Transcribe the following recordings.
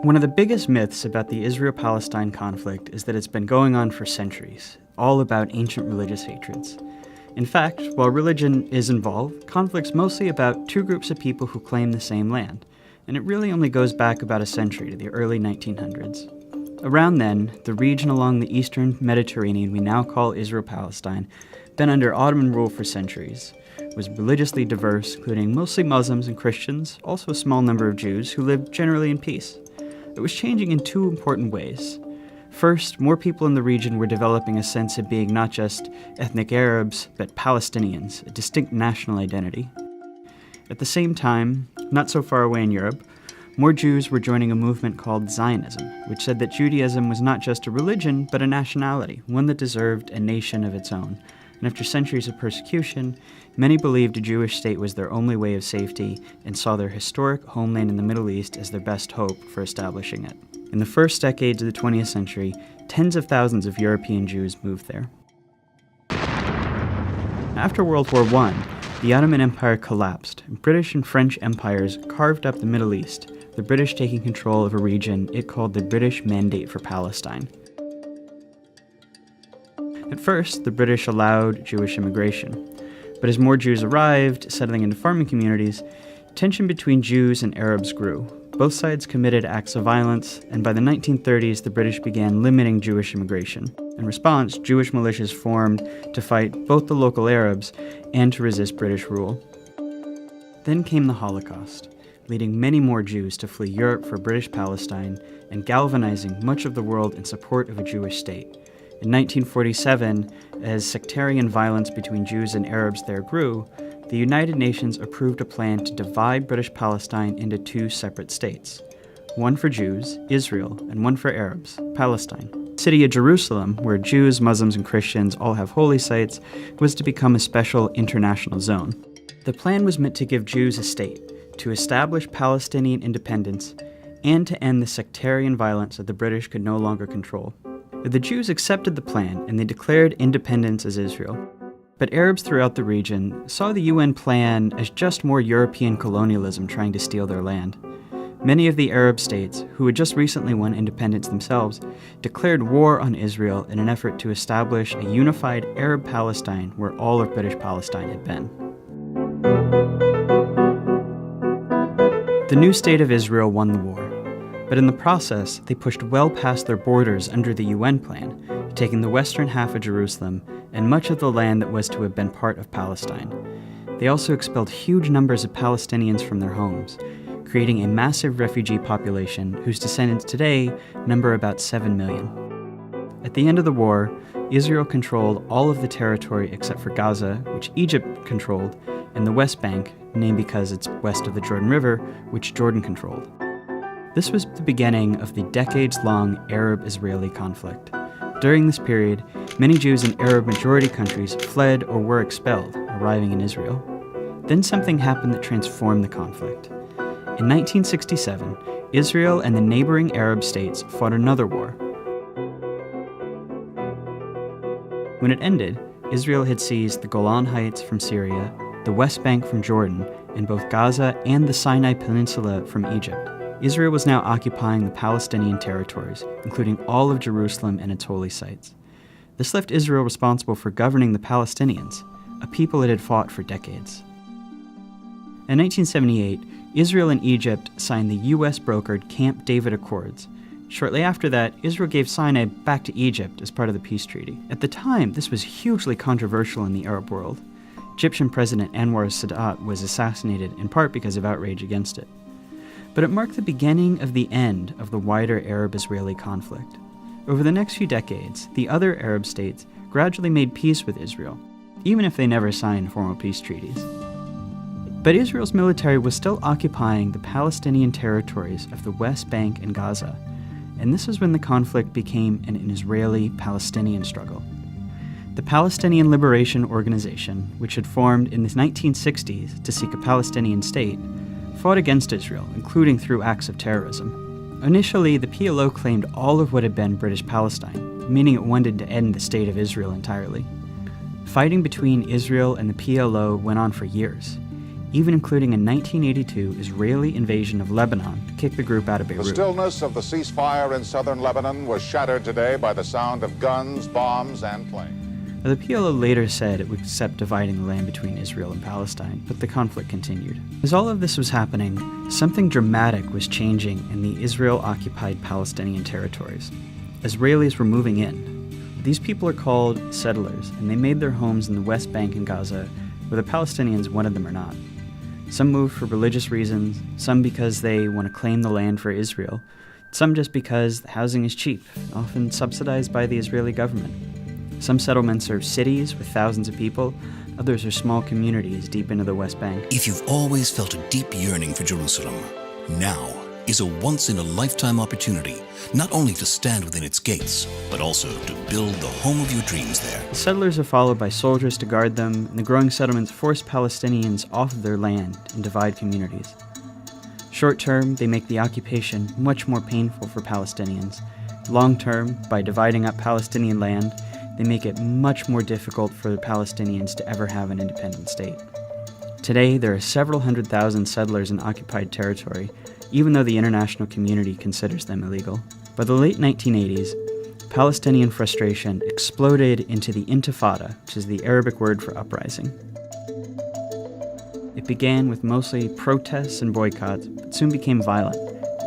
One of the biggest myths about the Israel-Palestine conflict is that it's been going on for centuries, all about ancient religious hatreds. In fact, while religion is involved, conflict's mostly about two groups of people who claim the same land, and it really only goes back about a century to the early 1900s. Around then, the region along the eastern Mediterranean we now call Israel-Palestine, been under Ottoman rule for centuries, was religiously diverse, including mostly Muslims and Christians, also a small number of Jews who lived generally in peace. It was changing in two important ways. First, more people in the region were developing a sense of being not just ethnic Arabs, but Palestinians, a distinct national identity. At the same time, not so far away in Europe, more Jews were joining a movement called Zionism, which said that Judaism was not just a religion, but a nationality, one that deserved a nation of its own. And after centuries of persecution, many believed a Jewish state was their only way of safety and saw their historic homeland in the Middle East as their best hope for establishing it. In the first decades of the 20th century, tens of thousands of European Jews moved there. After World War I, the Ottoman Empire collapsed, and British and French empires carved up the Middle East, the British taking control of a region it called the British Mandate for Palestine. At first, the British allowed Jewish immigration, but as more Jews arrived, settling into farming communities, tension between Jews and Arabs grew. Both sides committed acts of violence, and by the 1930s, the British began limiting Jewish immigration. In response, Jewish militias formed to fight both the local Arabs and to resist British rule. Then came the Holocaust, leading many more Jews to flee Europe for British Palestine and galvanizing much of the world in support of a Jewish state. In 1947, as sectarian violence between Jews and Arabs there grew, the United Nations approved a plan to divide British Palestine into two separate states. One for Jews, Israel, and one for Arabs, Palestine. The city of Jerusalem, where Jews, Muslims, and Christians all have holy sites, was to become a special international zone. The plan was meant to give Jews a state, to establish Palestinian independence, and to end the sectarian violence that the British could no longer control. The Jews accepted the plan, and they declared independence as Israel. But Arabs throughout the region saw the UN plan as just more European colonialism trying to steal their land. Many of the Arab states, who had just recently won independence themselves, declared war on Israel in an effort to establish a unified Arab Palestine where all of British Palestine had been. The new state of Israel won the war. But in the process, they pushed well past their borders under the UN plan, taking the western half of Jerusalem and much of the land that was to have been part of Palestine. They also expelled huge numbers of Palestinians from their homes, creating a massive refugee population whose descendants today number about 7 million. At the end of the war, Israel controlled all of the territory except for Gaza, which Egypt controlled, and the West Bank, named because it's west of the Jordan River, which Jordan controlled. This was the beginning of the decades-long Arab-Israeli conflict. During this period, many Jews in Arab-majority countries fled or were expelled, arriving in Israel. Then something happened that transformed the conflict. In 1967, Israel and the neighboring Arab states fought another war. When it ended, Israel had seized the Golan Heights from Syria, the West Bank from Jordan, and both Gaza and the Sinai Peninsula from Egypt. Israel was now occupying the Palestinian territories, including all of Jerusalem and its holy sites. This left Israel responsible for governing the Palestinians, a people it had fought for decades. In 1978, Israel and Egypt signed the US-brokered Camp David Accords. Shortly after that, Israel gave Sinai back to Egypt as part of the peace treaty. At the time, this was hugely controversial in the Arab world. Egyptian President Anwar Sadat was assassinated in part because of outrage against it. But it marked the beginning of the end of the wider Arab-Israeli conflict. Over the next few decades, the other Arab states gradually made peace with Israel, even if they never signed formal peace treaties. But Israel's military was still occupying the Palestinian territories of the West Bank and Gaza, and this is when the conflict became an Israeli-Palestinian struggle. The Palestinian Liberation Organization, which had formed in the 1960s to seek a Palestinian state, fought against Israel, including through acts of terrorism. Initially, the PLO claimed all of what had been British Palestine, meaning it wanted to end the state of Israel entirely. Fighting between Israel and the PLO went on for years. even including a 1982 Israeli invasion of Lebanon to kick the group out of Beirut. The stillness of the ceasefire in southern Lebanon was shattered today by the sound of guns, bombs, and planes. The PLO later said it would accept dividing the land between Israel and Palestine, but the conflict continued. As all of this was happening, something dramatic was changing in the Israel-occupied Palestinian territories. Israelis were moving in. These people are called settlers, and they made their homes in the West Bank and Gaza, whether Palestinians wanted them or not. Some moved for religious reasons, some because they want to claim the land for Israel, some just because the housing is cheap, often subsidized by the Israeli government. Some settlements are cities with thousands of people, others are small communities deep into the West Bank. If you've always felt a deep yearning for Jerusalem, now is a once-in-a-lifetime opportunity, not only to stand within its gates, but also to build the home of your dreams there. The settlers are followed by soldiers to guard them, and the growing settlements force Palestinians off of their land and divide communities. Short-term, they make the occupation much more painful for Palestinians. Long-term, by dividing up Palestinian land, they make it much more difficult for the Palestinians to ever have an independent state. Today, there are several 100,000 settlers in occupied territory, even though the international community considers them illegal. By the late 1980s, Palestinian frustration exploded into the Intifada, which is the Arabic word for uprising. It began with mostly protests and boycotts, but soon became violent.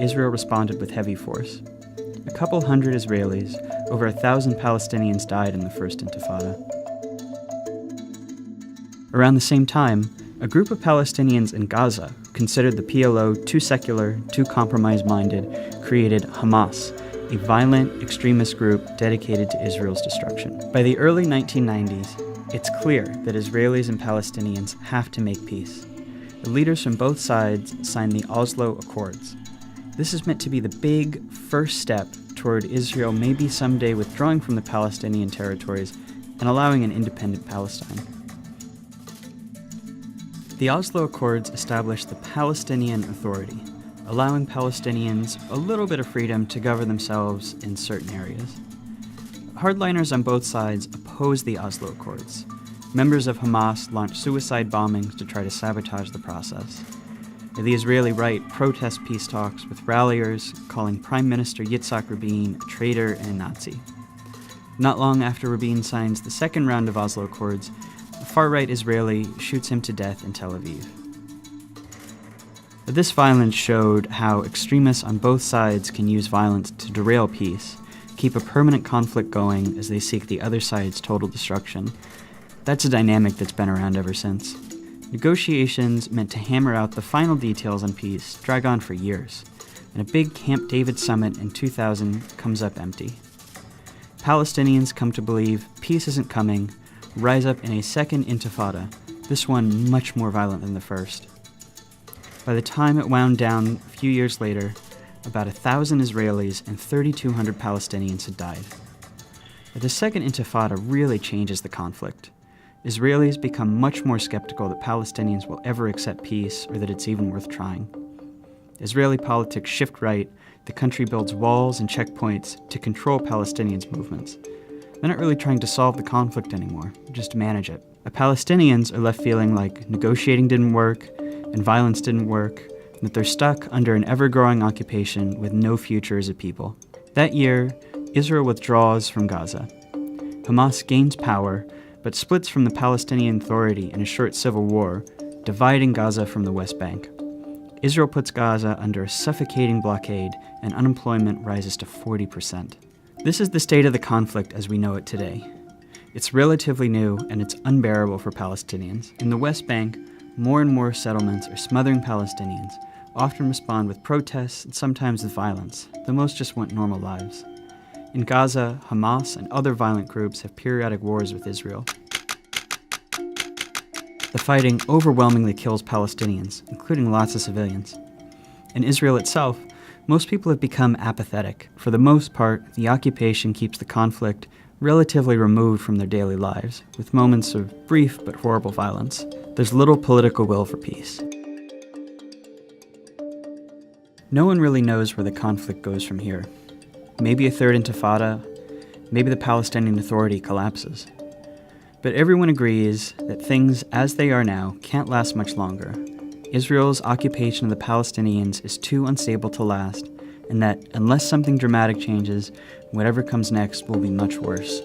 Israel responded with heavy force. A couple hundred Israelis, over 1,000 Palestinians died in the First Intifada. Around the same time, a group of Palestinians in Gaza, who considered the PLO too secular, too compromise-minded, created Hamas, a violent extremist group dedicated to Israel's destruction. By the early 1990s, it's clear that Israelis and Palestinians have to make peace. The leaders from both sides signed the Oslo Accords. This is meant to be the big first step toward Israel maybe someday withdrawing from the Palestinian territories and allowing an independent Palestine. The Oslo Accords established the Palestinian Authority, allowing Palestinians a little bit of freedom to govern themselves in certain areas. Hardliners on both sides opposed the Oslo Accords. Members of Hamas launched suicide bombings to try to sabotage the process. The Israeli right protests peace talks, with ralliers calling Prime Minister Yitzhak Rabin a traitor and a Nazi. Not long after Rabin signs the second round of Oslo Accords, a far-right Israeli shoots him to death in Tel Aviv. This violence showed how extremists on both sides can use violence to derail peace, keep a permanent conflict going as they seek the other side's total destruction. That's a dynamic that's been around ever since. Negotiations meant to hammer out the final details on peace drag on for years, and a big Camp David summit in 2000 comes up empty. Palestinians come to believe peace isn't coming, rise up in a second intifada, this one much more violent than the first. By the time it wound down a few years later, about 1,000 Israelis and 3,200 Palestinians had died. The second intifada really changes the conflict. Israelis become much more skeptical that Palestinians will ever accept peace or that it's even worth trying. Israeli politics shift right, the country builds walls and checkpoints to control Palestinians' movements. They're not really trying to solve the conflict anymore, just to manage it. The Palestinians are left feeling like negotiating didn't work, and violence didn't work, and that they're stuck under an ever-growing occupation with no future as a people. That year, Israel withdraws from Gaza. Hamas gains power, but splits from the Palestinian Authority in a short civil war, dividing Gaza from the West Bank. Israel puts Gaza under a suffocating blockade, and unemployment rises to 40%. This is the state of the conflict as we know it today. It's relatively new, and it's unbearable for Palestinians. In the West Bank, more and more settlements are smothering Palestinians, often respond with protests and sometimes with violence, though most just want normal lives. In Gaza, Hamas and other violent groups have periodic wars with Israel. The fighting overwhelmingly kills Palestinians, including lots of civilians. In Israel itself, most people have become apathetic. For the most part, the occupation keeps the conflict relatively removed from their daily lives, with moments of brief but horrible violence. There's little political will for peace. No one really knows where the conflict goes from here. Maybe a third intifada, maybe the Palestinian Authority collapses. But everyone agrees that things as they are now can't last much longer, Israel's occupation of the Palestinians is too unstable to last, and that unless something dramatic changes, whatever comes next will be much worse.